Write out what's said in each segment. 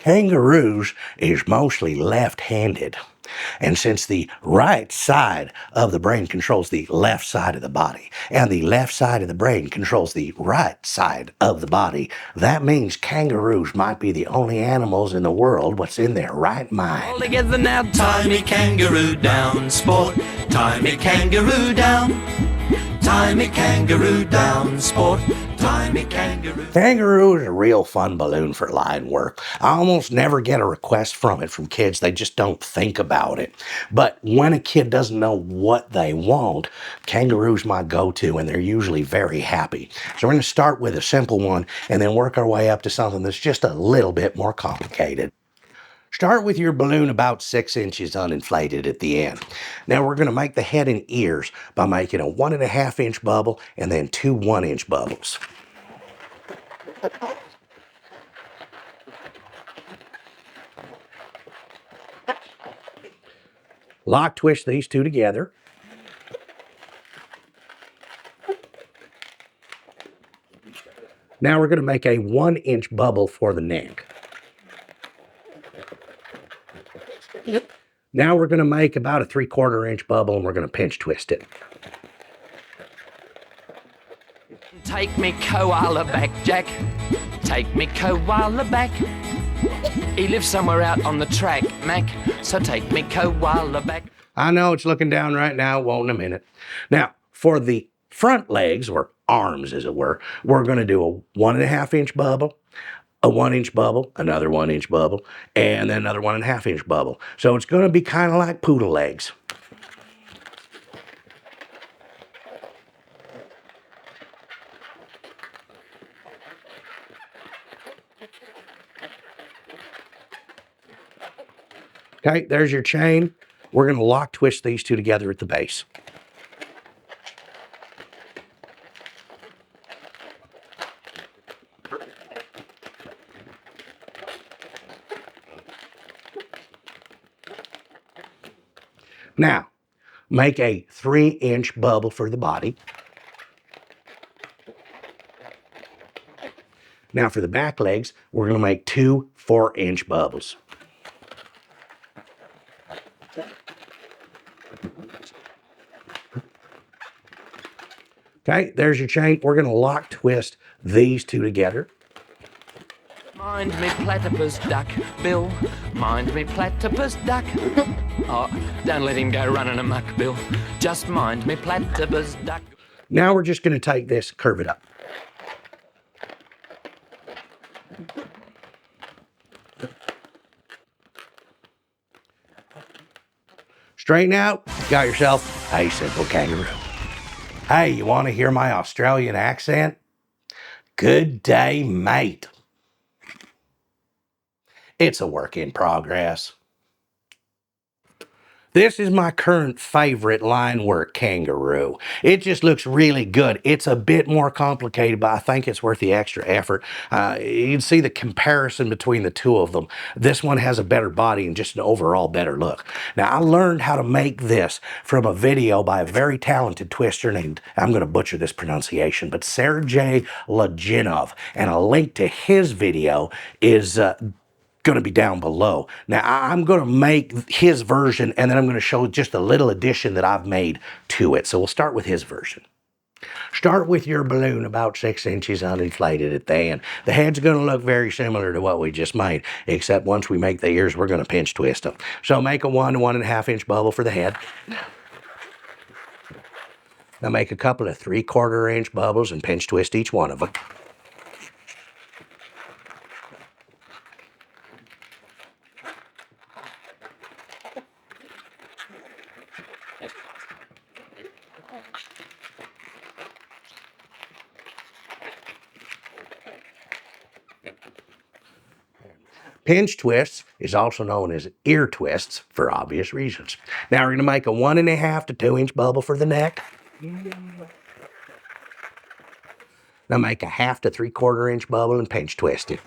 Kangaroos is mostly left-handed. And since the right side of the brain controls the left side of the body, and the left side of the brain controls the right side of the body, that means kangaroos might be the only animals in the world what's in their right mind. All together now, tie me kangaroo down, sport. Tie me kangaroo down. Tie me kangaroo down, sport. Tie me kangaroo. Kangaroo is a real fun balloon for line work. I almost never get a request from it from kids. They just don't think about it. But when a kid doesn't know what they want, kangaroo's my go-to, and they're usually very happy. So we're going to start with a simple one and then work our way up to something that's just a little bit more complicated. Start with your balloon about 6 inches uninflated at the end. Now we're going to make the head and ears by making a 1.5 inch bubble and then 2 1-inch bubbles. Lock twist these two together. Now we're going to make a 1-inch bubble for the neck. Now we're going to make about a 3/4 inch bubble and we're going to pinch twist it. Take me koala back, Jack. Take me koala back. He lives somewhere out on the track, Mac. So take me koala back. I know it's looking down right now. It won't in a minute. Now, for the front legs, or arms as it were, we're going to do a 1.5 inch bubble, a 1-inch bubble, another 1-inch bubble, and then another 1.5 inch bubble. So it's going to be kind of like poodle legs. Okay, there's your chain. We're going to lock twist these two together at the base. Now, make a 3-inch bubble for the body. Now for the back legs, we're going to make 2 4-inch bubbles. Okay, there's your chain. We're going to lock twist these two together. Mind me platypus duck, Bill. Mind me platypus duck. Oh, don't let him go running amok, Bill. Just mind me platypus duck. Now we're just going to take this, curve it up. Straighten out, got yourself a Simple Kangaroo. Hey, you want to hear my Australian accent? Good day, mate. It's a work in progress. This is my current favorite line work kangaroo. It just looks really good. It's a bit more complicated, but I think it's worth the extra effort. You can see the comparison between the two of them. This one has a better body and just an overall better look. Now, I learned how to make this from a video by a very talented twister named, I'm going to butcher this pronunciation, but Sarah J Leginov. And a link to his video is going to be down below. Now, I'm going to make his version, and then I'm going to show just a little addition that I've made to it. So we'll start with his version. Start with your balloon about 6 inches uninflated at the end. The head's going to look very similar to what we just made, except once we make the ears, we're going to pinch twist them. So make a 1 to 1.5 inch bubble for the head. Now make a couple of 3/4 inch bubbles and pinch twist each one of them. Pinch twists is also known as ear twists for obvious reasons. Now we're going to make a 1.5 to 2 inch bubble for the neck. Now make a 1/2 to 3/4 inch bubble and pinch twist it.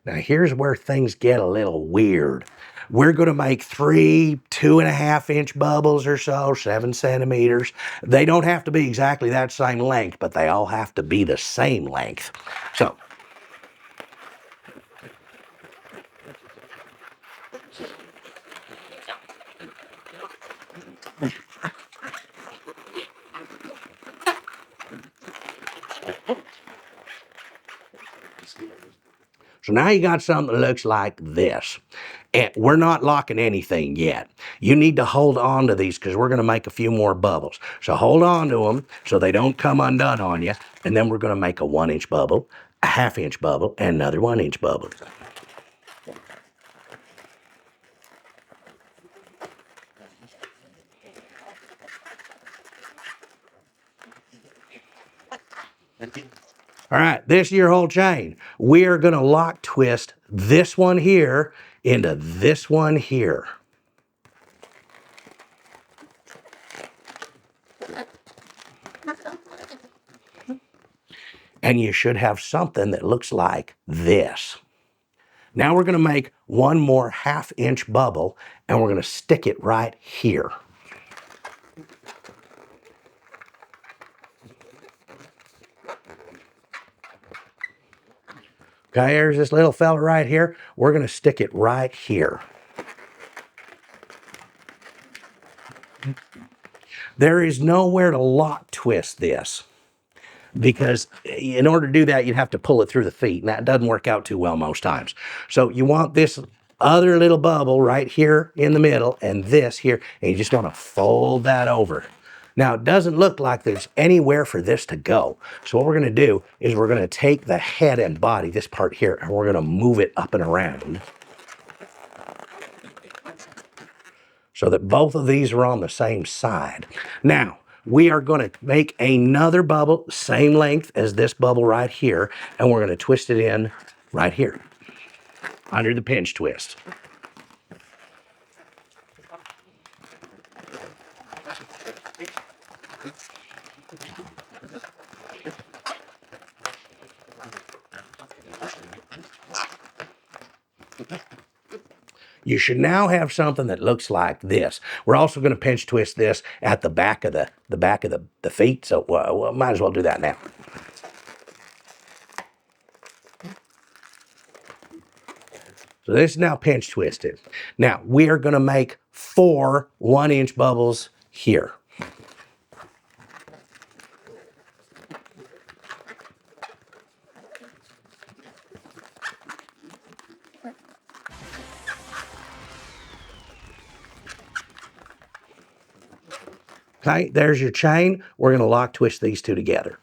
Now here's where things get a little weird. We're going to make 3 2.5-inch bubbles or so, 7 centimeters. They don't have to be exactly that same length, but they all have to be the same length. So now you got something that looks like this. And we're not locking anything yet. You need to hold on to these because we're going to make a few more bubbles. So hold on to them so they don't come undone on you. And then we're going to make a 1-inch bubble, a 1/2-inch bubble, and another 1-inch bubble. All right, this is your whole chain. We are going to lock twist this one here into this one here. And you should have something that looks like this. Now we're going to make one more 1/2-inch bubble, and we're going to stick it right here. Okay, there's this little fella right here. We're going to stick it right here. There is nowhere to lock twist this, because in order to do that, you'd have to pull it through the feet, and that doesn't work out too well most times. So you want this other little bubble right here in the middle, and this here, and you just want to fold that over. Now, it doesn't look like there's anywhere for this to go. So what we're going to do is we're going to take the head and body, this part here, and we're going to move it up and around so that both of these are on the same side. Now, we are going to make another bubble, same length as this bubble right here, and we're going to twist it in right here under the pinch twist. You should now have something that looks like this. We're also going to pinch twist this at the back of the feet, so we might as well do that now. So this is now pinch twisted. Now we are going to make 4 1-inch bubbles here. Okay, there's your chain. We're going to lock twist these two together.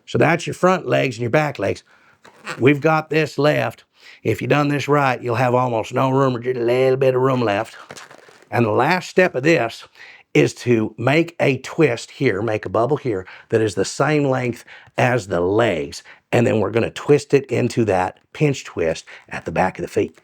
So that's your front legs and your back legs. We've got this left. If you've done this right, you'll have almost no room or just a little bit of room left. And the last step of this is to make a twist here, make a bubble here that is the same length as the legs. And then we're going to twist it into that pinch twist at the back of the feet.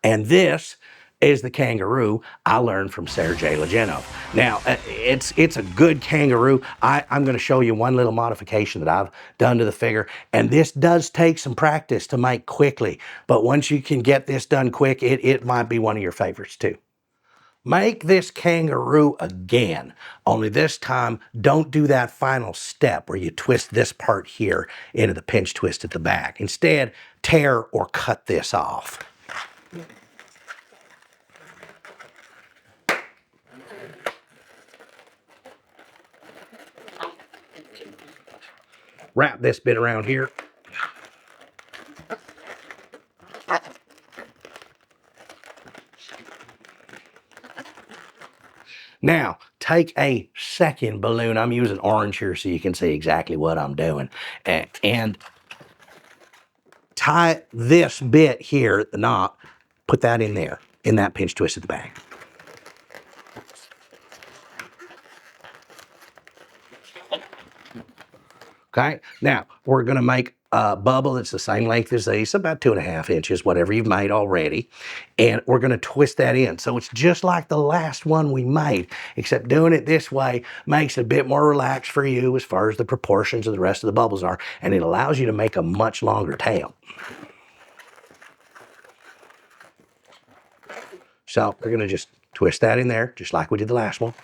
And this is the kangaroo I learned from Sarah J Leginov. Now, it's a good kangaroo. I'm going to show you one little modification that I've done to the figure, and this does take some practice to make quickly, but once you can get this done quick, it might be one of your favorites too. Make this kangaroo again, only this time don't do that final step where you twist this part here into the pinch twist at the back. Instead, tear or cut this off. Wrap this bit around here. Now, take a second balloon. I'm using orange here so you can see exactly what I'm doing. And tie this bit here, the knot, put that in there, in that pinch twist at the back. Okay, now we're going to make bubble that's the same length as these, about 2.5 inches, whatever you've made already. And we're going to twist that in. So it's just like the last one we made, except doing it this way makes it a bit more relaxed for you as far as the proportions of the rest of the bubbles are. And it allows you to make a much longer tail. So we're going to just twist that in there, just like we did the last one.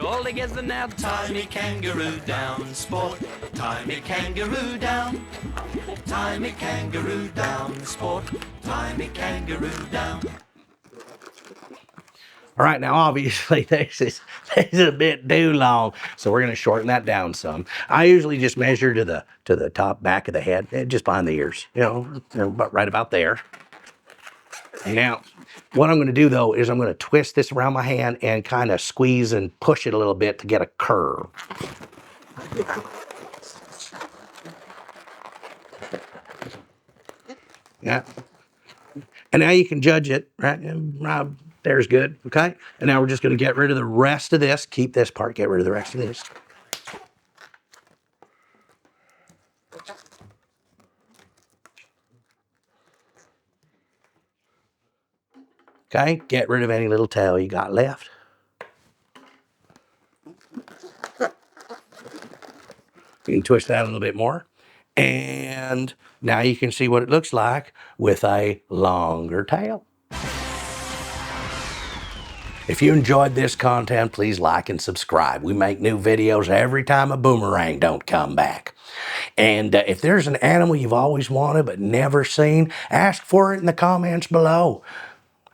All together now, tie me kangaroo down, sport. Tie me kangaroo down. Tie me kangaroo down, sport. Tie me kangaroo down. All right, now obviously this is a bit too long, so we're going to shorten that down some. I usually just measure to the top back of the head, just behind the ears, but right about there. Now, what I'm going to do though is I'm going to twist this around my hand and kind of squeeze and push it a little bit to get a curve. Yeah. And now you can judge it, right? There's good, okay? And now we're just going to get rid of the rest of this. Keep this part, get rid of the rest of this. Okay, get rid of any little tail you got left. You can twist that a little bit more. And now you can see what it looks like with a longer tail. If you enjoyed this content, please like and subscribe. We make new videos every time a boomerang don't come back. And if there's an animal you've always wanted but never seen, ask for it in the comments below.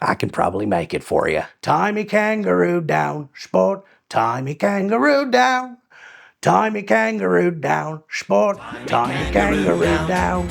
I can probably make it for you. Tie me kangaroo down, sport. Tie me kangaroo down. Tie me kangaroo down, sport. Tie me kangaroo down.